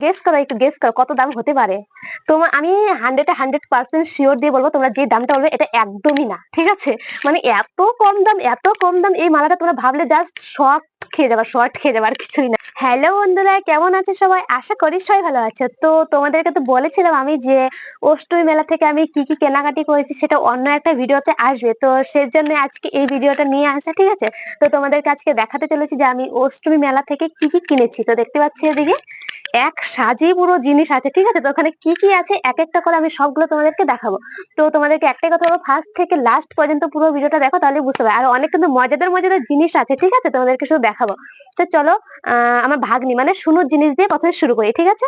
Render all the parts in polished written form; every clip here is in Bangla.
গেস করো, একটু গেস করো কত দাম হতে পারে। তোমার আমি 100% শিওর দিয়ে বলবো, তোমরা যে দামটা বলবে এটা একদমই না, ঠিক আছে? মানে এত কম দাম, এত কম দাম, এই মালাটা তোমরা ভাবলে জাস্ট শক খেয়ে যাবা, শর্ট খেয়ে যাবা, আর কিছুই না। হ্যালো বন্ধুরা, কেমন আছে সবাই? আশা করি সবাই ভালো আছে। তো তোমাদেরকে তো বলেছিলাম আমি যে অষ্টমী মেলা থেকে আমি কি কি কেনাকাটি করেছি সেটা অন্য একটা ভিডিওতে আসবে, তো সেজন্য আজকে এই ভিডিওটা নিয়ে আসা, ঠিক আছে? তো তোমাদেরকে আজকে দেখাতে চলেছি যে আমি অষ্টমী মেলা থেকে কি কি কিনেছি। তো দেখতে পাচ্ছি এদিকে এক সাজি পুরো জিনিস আছে, ঠিক আছে? তো ওখানে কি কি আছে এক একটা করে আমি সবগুলো তোমাদেরকে দেখাবো। তো তোমাদেরকে একটাই কথা বলবো, ফার্স্ট থেকে লাস্ট পর্যন্ত পুরো ভিডিওটা দেখো, তাহলে বুঝতে পারবে। আর অনেক কিন্তু মজাদার মজাদার জিনিস আছে, ঠিক আছে? তোমাদেরকে শুধু দেখাবো। তো চলো আমার ভাগ্নি মানে শুনুর জিনিস দিয়ে প্রথমে শুরু করি, ঠিক আছে?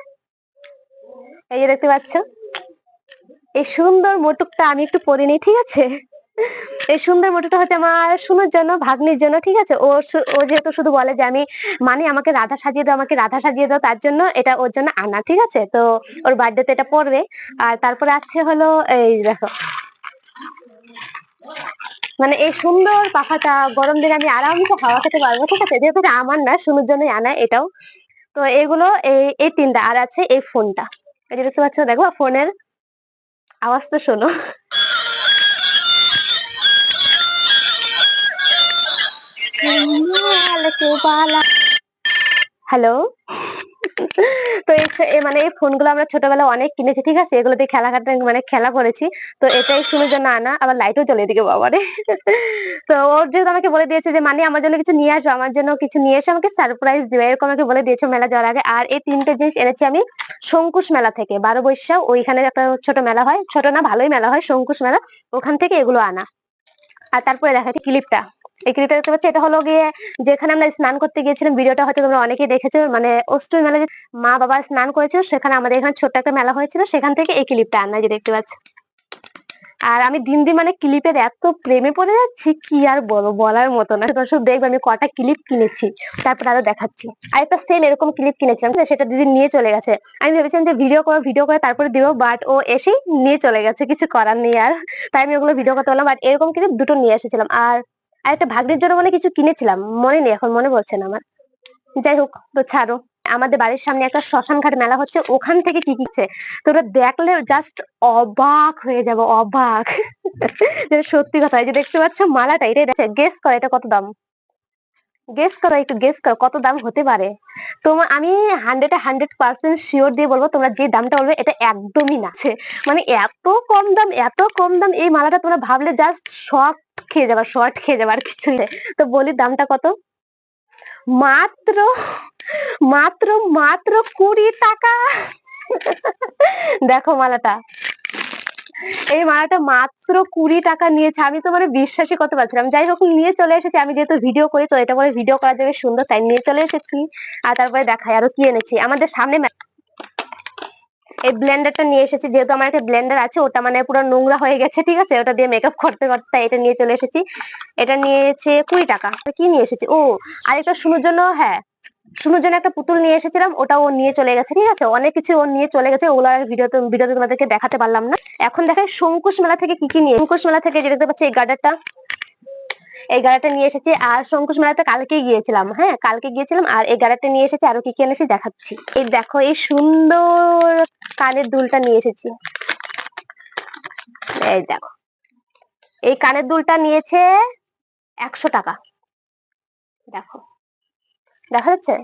এই যে দেখতে পাচ্ছ, এই সুন্দর মোটুকটা আমি একটু পরে নিই, ঠিক আছে? এই সুন্দর মোটরটা হচ্ছে আমার শুনুর জন্য, ভাগ্নির জন্য, ঠিক আছে? ও যেহেতু শুধু বলে যে আমি মানে আমাকে রাধা সাজিয়ে দাও, আমাকে রাধা সাজিয়ে দাও, তার জন্য এটা ওর জন্য আনা, ঠিক আছে? তো ওর বার্থডেতে এটা পড়বে। আর তারপরে আছে হলো এই দেখো, মানে এই সুন্দর পাখাটা গরম দিনে আমি আরামসে হাওয়া খেতে পারবো, ঠিক আছে? যেহেতু এটা আমার না, শুনুর জন্যই আনা এটাও। তো এগুলো এই এই তিনটা, আর আছে এই ফোনটা। এই যে দেখতে পাচ্ছ, দেখো ফোনের আওয়াজ তো শোনো। হ্যালো। তো মানে এই ফোনগুলো আমরা ছোটবেলায় অনেক কিনেছি, ঠিক আছে? এগুলো দিয়ে মানে খেলা করেছি। তো এটাই শুনুর জন্য আনা, আবার লাইটও জ্বলে এদিকে বাবারে। তো ওর যেহেতু আমাকে বলে দিয়েছে যে মানে আমার জন্য কিছু নিয়ে আসো, আমার জন্য কিছু নিয়ে এসে আমাকে সারপ্রাইজ দিবে, এরকম আমাকে বলে দিয়েছে মেলা যাওয়ার আগে। আর এই তিনটে জিনিস এনেছি আমি শঙ্কুশ মেলা থেকে, 12 বৈশাখ ওইখানে একটা ছোট মেলা হয়, ছোট না ভালোই মেলা হয়, শঙ্কুশ মেলা, ওখান থেকে এগুলো আনা। আর তারপরে দেখাচ্ছি ক্লিপটা। এই ক্লিপটা দেখতে পাচ্ছ, এটা হলো গিয়ে যেখানে আমরা স্নান করতে গিয়েছিলাম, ভিডিওটা হয়তো তোমরা অনেকেই দেখেছো, মানে অষ্টমী মেলা যে মা বাবা স্নান করেছিল, সেখানে আমাদের এখানে ছোট্ট একটা মেলা হয়েছিল, সেখান থেকে এই ক্লিপটা আনা, যে দেখতে পাচ্ছ। আর আমি দিন দিন মানে ক্লিপের এত প্রেমে পড়ে যাচ্ছি, কি আর বলবো, বলার মতো না। দর্শক দেখবে আমি কটা ক্লিপ কিনেছি, তারপর আরো দেখাচ্ছি। আর একটা সেম এরকম ক্লিপ কিনেছিলাম, সেটা দিদি নিয়ে চলে গেছে। আমি ভেবেছিলাম যে ভিডিও করে তারপরে দিব, বাট ও এসেই নিয়ে চলে গেছে, কিছু করার নেই আর। তাই আমি ওগুলো ভিডিও করতে পারলাম, বাট এরকম ক্লিপ দুটো নিয়ে এসেছিলাম। আর একটা ভাগ্নের জন্য মানে কিছু কিনেছিলাম, মনে নেই এখন, মনে পড়ছে না আমার। যাই হোক, তো ছাড়ো। আমাদের বাড়ির সামনে একটা শ্মশান ঘাট মেলা হচ্ছে, ওখান থেকে কি কিনছে তোরা দেখলে জাস্ট অবাক হয়ে যাবো, অবাক। সত্যি কথা। এই যে দেখতে পাচ্ছ মালাটা, এটাই দেখছে, গেস করো এটা কত দাম। গেস করো, একটু গেস করো কত দাম হতে পারে। তোমার আমি 100% শিওর দিয়ে বলবো, তোমরা যে দামটা বলবে এটা একদমই না। মানে এত কম দাম, এত কম দাম, এই মালাটা তোমরা ভাবলে জাস্ট শক খেয়ে যাবা, শর্ট খেয়ে যাবা, আর কিছুই না। তো বলি দামটা কত। মাত্র মাত্র মাত্র 20 টাকা। দেখো মালাটা, এই মালাটা মাত্র 20 টাকা নিয়েছে। আমি তো মানে বিশ্বাসই করতে পারছিলাম। যাই হোক, নিয়ে চলে এসেছি। আমি যেহেতু ভিডিও করি, তো এটা বলে ভিডিও করার জন্য সুন্দর, তাই নিয়ে চলে এসেছি। আর তারপরে দেখাই আরো কি এনেছি। আমাদের সামনে এই ব্লেন্ডারটা নিয়ে এসেছি, যেহেতু আমার একটা ব্লেন্ডার আছে, ওটা মানে পুরো নোংরা হয়ে গেছে, ঠিক আছে? ওটা দিয়ে মেকআপ করতে করতে এটা নিয়ে চলে এসেছি। এটা নিয়েছে 20 টাকা। কি নিয়ে এসেছি, ও আরেকটা শুনুর জন্য, হ্যাঁ শুনুর জন্য একটা পুতুল নিয়ে এসেছিলাম, ওটা ও নিয়ে চলে গেছে, ঠিক আছে? অনেক কিছু ও নিয়ে চলে গেছে, ওগুলো আর ভিডিওতে তোমাদেরকে দেখাতে পারলাম না। এখন দেখাই শঙ্কুশ মেলা থেকে কি কি নিয়ে। শঙ্কুশ মেলা থেকে যে দেখতে পাচ্ছি এই গার্ডারটা, এই গাড়াটা নিয়ে এসেছি। আর শঙ্কুশ মেলাতে কালকে গিয়েছিলাম, হ্যাঁ কালকে গিয়েছিলাম। আর এই গাড়াটা নিয়ে এসেছি, আরো কি কি এনেছি দেখাচ্ছি। এই দেখো, এই সুন্দর কানের দুলটা নিয়ে এসেছি। এই দেখো, এই কানের দুলটা নিয়েছে 100 টাকা। দেখো, দেখা যাচ্ছে?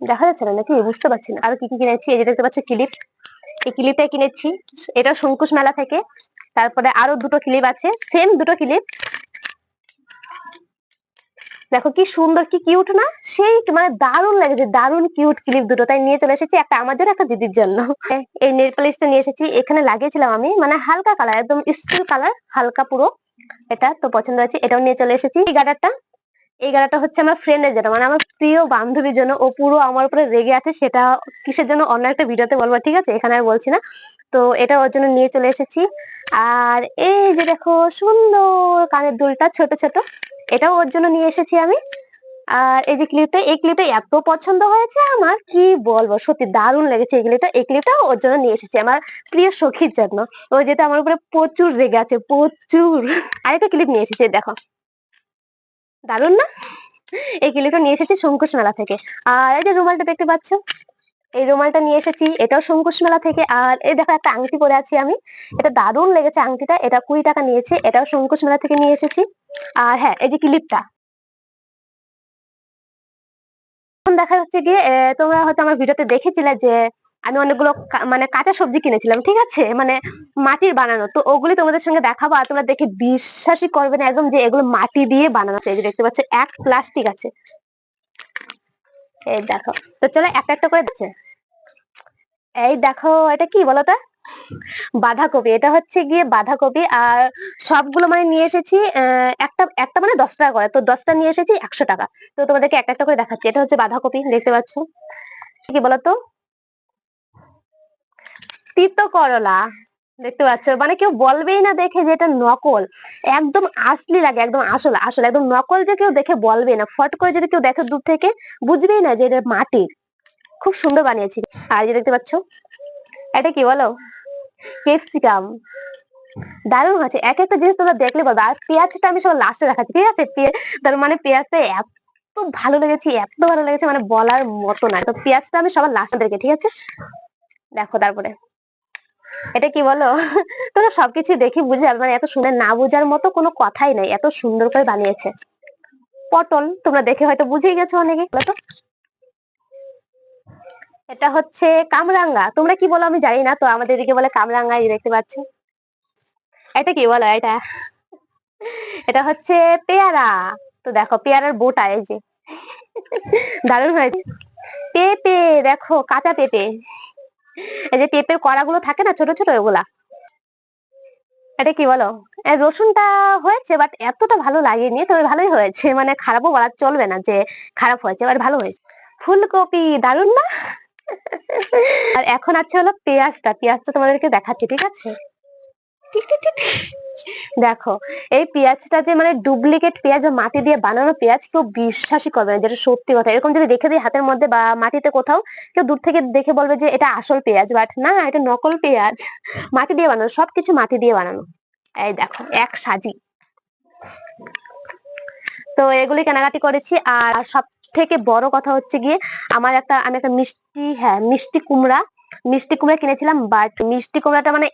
দেখা যাচ্ছে না নাকি, বুঝতে পারছি না। আরো কি কি কিনেছি, এই যে দেখতে পাচ্ছ ক্লিপ, এই ক্লিপটা কিনেছি, এটা শঙ্কুশ মেলা থেকে। তারপরে আরো দুটো ক্লিপ আছে, সেম দুটো ক্লিপ। দেখো কি সুন্দর, কি কিউট না? সেই মানে দারুণ লাগছে, দারুণ কিউট ক্লিপ দুটো, তাই নিয়ে চলে এসেছি। একটা আমার জন্য, একটা দিদির জন্য। এই নেল পলিশটা নিয়ে এসেছি, এখানে লাগিয়েছিলাম আমি, মানে হালকা কালার, একদম স্টিল কালার, হালকা পুরো। এটা তো পছন্দ হয়েছে, এটাও নিয়ে চলে এসেছি। এই গাড়াটা হচ্ছে আমার ফ্রেন্ডের জন্য, মানে আমার প্রিয় বান্ধবীর জন্য। ও পুরো আমার উপরে রেগে আছে, সেটা কিসের জন্য অন্য একটা ভিডিওতে বলবো, ঠিক আছে? এখানে আর বলছি না। তো এটা ওর জন্য নিয়ে চলে এসেছি। আর এই যে দেখো সুন্দর কানের দুলটা, ছোট ছোট, এটাও ওর জন্য নিয়ে এসেছি আমি। আর এই যে ক্লিপটা, এই ক্লিপটা এত পছন্দ হয়েছে আমার, কি বলবো, সত্যি দারুণ লেগেছে এই ক্লিপটা। এই ক্লিপটা ওর জন্য নিয়ে এসেছি, আমার প্রিয় সখীর জন্য। ও যেটা আমার উপরে প্রচুর রেগে আছে, প্রচুর। আরেকটা ক্লিপ নিয়ে এসেছি, দেখো দারুণ না? এই ক্লিপটা নিয়ে এসেছি শঙ্কুশ মেলা থেকে। আর এই যে রুমালটা দেখতে পাচ্ছ, এই রুমালটা নিয়ে এসেছি, এটাও শঙ্কুশ মেলা থেকে। আর এই দেখো একটা আংটি পরে আছি আমি, এটা দারুণ লেগেছে আংটিটা, এটা 20 টাকা নিয়েছে, এটাও শঙ্কুশ মেলা থেকে নিয়ে এসেছি। আর হ্যাঁ, এই যে ক্লিপটা এখন দেখা যাচ্ছে গিয়ে তোমরা হয়তো আমার ভিডিওতে দেখেছিলে যে আমি অনেকগুলো মানে কাঁচা সবজি কিনেছিলাম, ঠিক আছে, মানে মাটির বানানো। তো ওগুলি তোমাদের সঙ্গে দেখাবো, আর তোমরা দেখে বিশ্বাসই করবে না একদম যে এগুলো মাটি দিয়ে বানানো আছে। এই যে দেখতে পাচ্ছ এক প্লাস্টিক আছে, এই দেখো। তো চলো একটা একটা করে দিচ্ছে। এই দেখো, এটা কি বলো তো? বাঁধাকপি, এটা হচ্ছে গিয়ে বাঁধাকপি। আর সবগুলো মানে নিয়ে এসেছি একটা একটা মানে 10 টাকা করে, তো 10টা নিয়ে এসেছি 100 টাকা। তো তোমাদেরকে একটা একটা করে দেখাচ্ছি। এটা হচ্ছে বাঁধাকপি, দেখতে পাচ্ছ। কি বলতো? তিতো করলা, দেখতে পাচ্ছ, মানে কেউ বলবেই না দেখে যে এটা নকল। একদম আসলি লাগে, একদম আসল আসল, একদম নকল যে কেউ দেখে বলবে না। ফট করে যদি কেউ দেখে দূর থেকে, বুঝবেই না যে এটা মাটির। খুব সুন্দর বানিয়েছি। আর যে দেখতে পাচ্ছ, এটা কি বলো? ক্যাপসিকাম। দারুণ হয়েছে, এক একটা জিনিস তোমরা দেখলে বলবে। আর পেঁয়াজটা আমি সব লাস্টে দেখাচ্ছি, ঠিক আছে। তার মানে পেঁয়াজটা এত ভালো লেগেছে, এত ভালো লেগেছে, মানে বলার মতো না। তো পেঁয়াজটা আমি সবার লাস্টে দেখে, ঠিক আছে। দেখো তারপরে এটা কি বলো? তোমরা সবকিছু দেখে বুঝে যাবে, মানে এত সুন্দর, না বোঝার মতো কোনো কথাই নাই, এত সুন্দর করে বানিয়েছে। পটল, তোমরা দেখে হয়তো বুঝেই গেছো অনেকে। বলো তো, এটা হচ্ছে কামরাঙ্গা, তোমরা কি বলো আমি জানি না, তো আমাদের এদিকে বলে কামরাঙ্গা। এই দেখতে পাচ্ছ, এটা কি বলো? এটা এটা হচ্ছে পেয়ারা। তো দেখো পেয়ারার বোটা, এই যে দারুণ হয়েছে। পেঁপে, দেখো কাঁচা পেঁপে, এই যে পেঁপের কড়াগুলো থাকে না ছোট ছোট, ওগুলা। এটা কি বলো? রসুনটা হয়েছে, বাট এতটা ভালো লাগেনি, তবে ভালোই হয়েছে, মানে খারাপও বলা চলবে না যে খারাপ হয়েছে, বাট ভালো হয়েছে। ফুলকপি, দারুণ না? আর এখন আছে হলো পেঁয়াজটা, পেঁয়াজটা তোমাদেরকে দেখাচ্ছি, ঠিক আছে। Tick tick tick. দেখো, এই পেঁয়াজটা যে মানে ডুপ্লিকেট পেঁয়াজ বা মাটি দিয়ে বানানো পেঁয়াজ, কেউ বিশ্বাসই করবে না যেটা সত্যি কথা। এরকম যদি দেখে দিই হাতের মধ্যে বা মাটিতে কোথাও, কেউ দূর থেকে দেখে বলবে যে এটা আসল পেঁয়াজ, বাট না, এটা নকল পেঁয়াজ। মাটি দিয়ে বানানো, সবকিছু মাটি দিয়ে বানানো। এই দেখো এক সাজি। তো এগুলি কেনাকাটি করেছি। আর সব থেকে বড় কথা হচ্ছে গিয়ে আমি একটা মিষ্টি, হ্যাঁ মিষ্টি কুমড়া কিনেছিলাম। বাট মিষ্টি কুমড়াটা মানে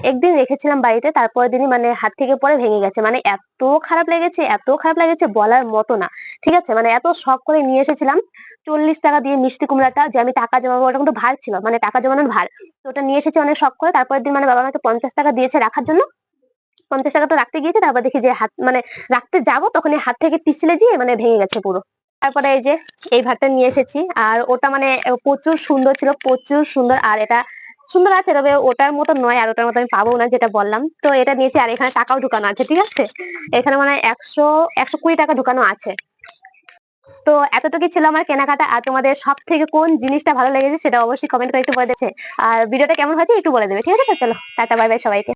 একদিন রেখেছিলাম বাড়িতে, তারপরের দিনই মানে হাত থেকে পরে ভেঙে গেছে। মানে এত খারাপ লেগেছে, এত খারাপ লেগেছে, বলার মতো না, ঠিক আছে। মানে এত শখ করে নিয়ে এসেছিলাম 40 টাকা দিয়ে মিষ্টি কুমড়াটা, যে আমি টাকা জমাবো, ওটা কিন্তু ভার ছিল, মানে টাকা জমানোর ভার। তো ওটা নিয়ে এসেছি অনেক শখ করে। তারপরের দিন মানে বাবা আমাকে 50 টাকা দিয়েছে রাখার জন্য। 50 টাকা তো রাখতে গিয়েছে, তারপর দেখি যে হাত মানে রাখতে যাবো, তখন হাত থেকে পিছলে গিয়ে মানে ভেঙে গেছে পুরো। তারপরে এই যে এই ভাতটা নিয়ে এসেছি। আর ওটা মানে প্রচুর সুন্দর ছিল, প্রচুর সুন্দর। আর এটা সুন্দর আছে, তবে ওটার মতো নয়, আর ওটার মতো আমি পাবো না, যেটা বললাম। তো এটা নিয়েছি। আর এখানে টাকাও ঢুকানো আছে, ঠিক আছে। এখানে মানে 120 টাকা ঢুকানো আছে। তো এতটুকুই ছিল আমার কেনাকাটা। আর তোমাদের সব থেকে কোন জিনিসটা ভালো লেগেছে সেটা অবশ্যই কমেন্ট করে একটু বলে দিচ্ছে। আর ভিডিওটা কেমন হয়েছে একটু বলে দেবে, ঠিক আছে। তো চলো, টাটা, বাই বাই সবাইকে।